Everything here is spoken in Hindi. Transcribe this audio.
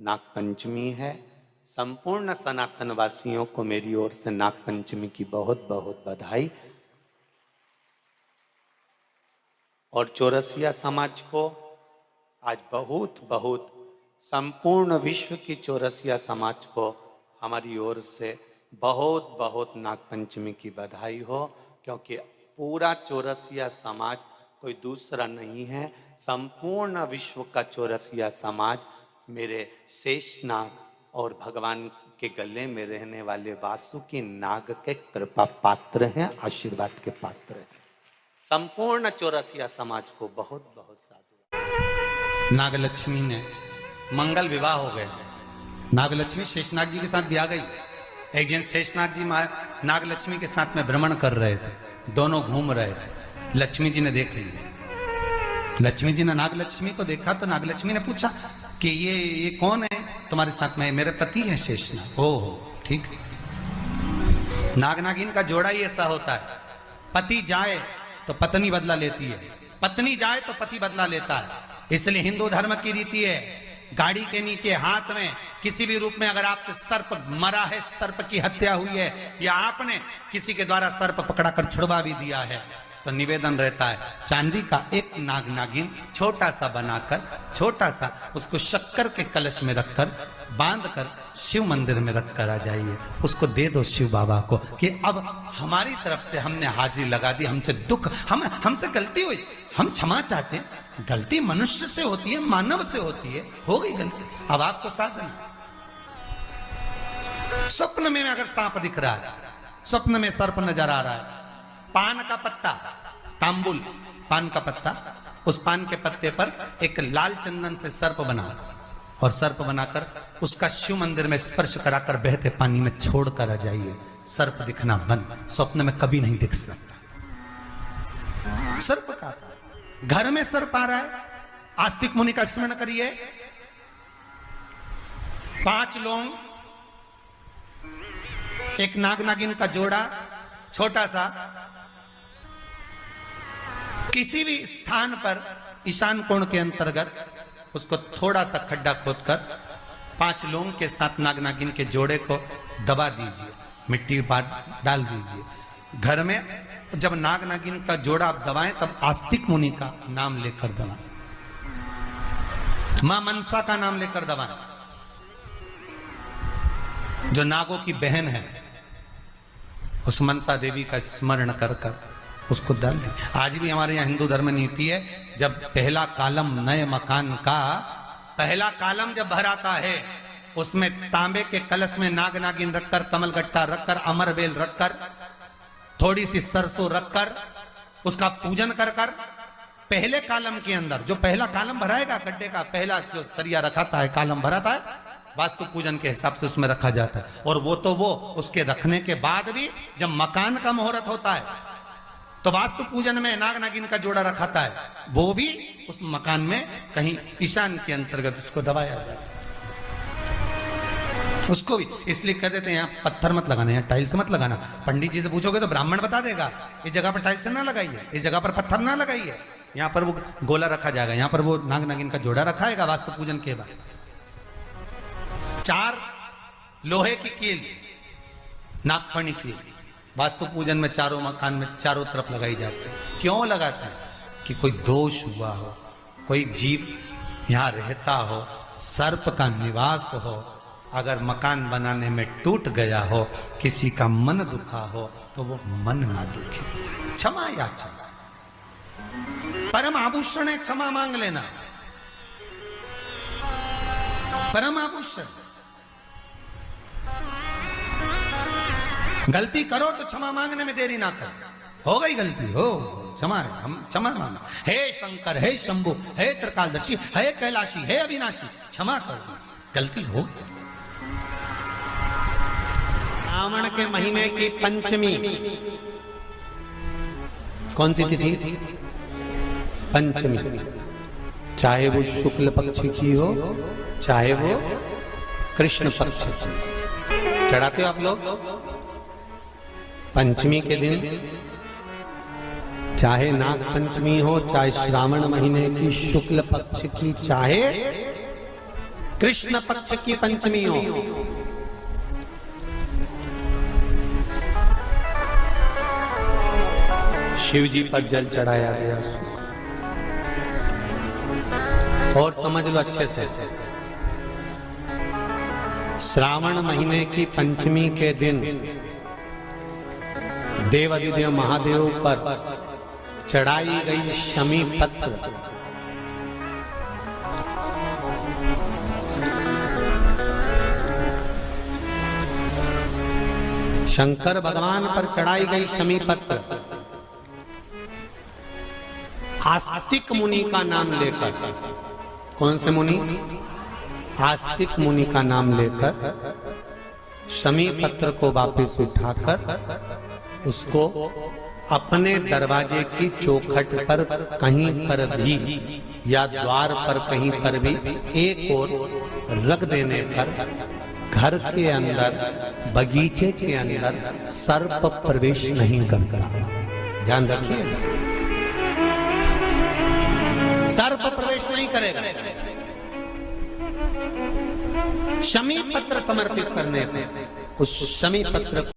नागपंचमी है। संपूर्ण सनातन वासियों को मेरी ओर से नागपंचमी की बहुत बहुत बधाई। और चौरसिया समाज को आज बहुत बहुत संपूर्ण विश्व की चौरसिया समाज को हमारी ओर से बहुत बहुत नागपंचमी की बधाई हो, क्योंकि पूरा चौरसिया समाज कोई दूसरा नहीं है। संपूर्ण विश्व का चौरसिया समाज मेरे शेषनाग और भगवान के गले में रहने वाले वासुकी नाग के कृपा पात्र हैं, आशीर्वाद के पात्र हैं। संपूर्ण चौरसिया समाज को बहुत बहुत साधु। नागलक्ष्मी ने मंगल विवाह हो गया। नागलक्ष्मी शेषनाग जी के साथ ब्याह गई। एक दिन शेषनाग जी नागलक्ष्मी के साथ में भ्रमण कर रहे थे, दोनों घूम रहे थे। लक्ष्मी जी ने देख लिया। लक्ष्मी जी ने नागलक्ष्मी को देखा तो नागलक्ष्मी ने पूछा कि ये कौन है तुम्हारे साथ में? मेरे पति है शेषनाग। ओह ठीक है। नाग नागिन का जोड़ा ही ऐसा होता है, पति जाए तो पत्नी बदला लेती है, पत्नी जाए तो पति बदला लेता है। इसलिए हिंदू धर्म की रीति है, गाड़ी के नीचे हाथ में किसी भी रूप में अगर आपसे सर्प मरा है, सर्प की हत्या हुई है, या आपने किसी के द्वारा सर्प पकड़ा कर छुड़वा भी दिया है, तो निवेदन रहता है चांदी का एक नाग नागिन छोटा सा बनाकर, छोटा सा उसको शक्कर के कलश में रखकर बांध कर शिव मंदिर में रखकर आ जाइए। उसको दे दो शिव बाबा को कि अब हमारी तरफ से हमने हाजिरी लगा दी, हमसे दुख, हमसे गलती हुई, हम क्षमा चाहते हैं। गलती मनुष्य से होती है, मानव से होती है, हो गई गलती, अब आपको साधन। स्वप्न में अगर सांप दिख रहा है, स्वप्न में सर्प नजर आ रहा है, पान का पत्ता, तांबुल पान का पत्ता, उस पान के पत्ते पर एक लाल चंदन से सर्प बना और सर्प बनाकर उसका शिव मंदिर में स्पर्श कराकर बहते पानी में छोड़कर आ जाइए। सर्प दिखना बंद, स्वप्न में कभी नहीं दिख सकता। सर्प का घर में सर्प आ रहा है, आस्तिक मुनि का स्मरण करिए। 5 लौंग, एक नाग नागिन का जोड़ा छोटा सा, किसी भी स्थान पर ईशान कोण के अंतर्गत उसको थोड़ा सा खड्डा खोदकर 5 लौंग के साथ नाग नागिन के जोड़े को दबा दीजिए, मिट्टी डाल दीजिए। घर में जब नाग नागिन का जोड़ा आप दबाएं तब आस्तिक मुनि का नाम लेकर दबाएं, मां मनसा का नाम लेकर दबाएं, जो नागों की बहन है। उस मनसा देवी का स्मरण कर कर उसको डाल दी। आज भी हमारे यहाँ हिंदू धर्म नीति है, जब पहला कालम नए मकान का पहला कालम जब भराता है, उसमें तांबे के कलश में नाग नागिन रखकर, कमलगट्टा रखकर, अमरबेल रखकर, थोड़ी सी सरसों रखकर उसका पूजन कर कर पहले कालम के अंदर, जो पहला कालम भराएगा, गड्ढे का पहला जो सरिया रखाता है, कालम भराता है, वास्तु पूजन के हिसाब से उसमें रखा जाता है। और वो तो वो उसके रखने के बाद भी जब मकान का मुहूर्त होता है तो वास्तु पूजन में नाग नागिन का जोड़ा रखाता है, वो भी उस मकान में कहीं ईशान के अंतर्गत उसको दबाया जाता है। उसको भी इसलिए कह देते हैं यहाँ पत्थर मत लगाना, यहाँ टाइल्स मत लगाना। पंडित जी से पूछोगे तो ब्राह्मण बता देगा इस जगह पर टाइल्स ना लगाइए, इस जगह पर पत्थर ना लगाइए, यहाँ पर वो गोला रखा जाएगा, यहाँ पर वो नाग नागिन का जोड़ा रखाएगा वास्तु पूजन के बाद। 4 लोहे की कील, नागफणी कील, वास्तु पूजन में चारों मकान में चारों तरफ लगाई जाती है। क्यों लगाते हैं? कि कोई दोष हुआ हो, कोई जीव यहाँ रहता हो, सर्प का निवास हो, अगर मकान बनाने में टूट गया हो, किसी का मन दुखा हो, तो वो मन ना दुखे। क्षमा याचना, परम आभूषण है, क्षमा मांग लेना, परम आभूषण। गलती करो तो क्षमा मांगने में देरी ना करो। हो गई गलती, हो क्षमा है, हम क्षमा मांगो। हे शंकर, हे शंभु, हे त्रिकालदर्शी, हे कैलाशी, हे अविनाशी, क्षमा कर दो, गलती हो गई। श्रावण के महीने की पंचमी कौन सी तिथि? पंचमी। चाहे वो शुक्ल पक्ष की हो, चाहे वो कृष्ण पक्ष की। चढ़ाते हो आप लोग पंचमी के दिन, चाहे नाग पंचमी हो, चाहे श्रावण महीने की शुक्ल पक्ष की, चाहे कृष्ण पक्ष की पंचमी हो, शिव जी पर जल चढ़ाया गया। और समझ लो अच्छे से, श्रावण महीने की पंचमी के दिन देवाधिदेव महादेव पर चढ़ाई गई शमी पत्र शंकर भगवान पर चढ़ाई गई शमी पत्र आस्तिक मुनि का नाम लेकर, कौन से मुनि? आस्तिक मुनि का नाम लेकर शमी पत्र को वापस उठाकर उसको अपने दरवाजे की चौखट पर कहीं पर भी या द्वार पर कहीं पर भी एक ओर रख देने पर घर के अंदर, बगीचे के अंदर सर्प प्रवेश नहीं करता। ध्यान रखिए, सर्प प्रवेश नहीं करेगा। शमी पत्र समर्पित करने पे उस शमी पत्र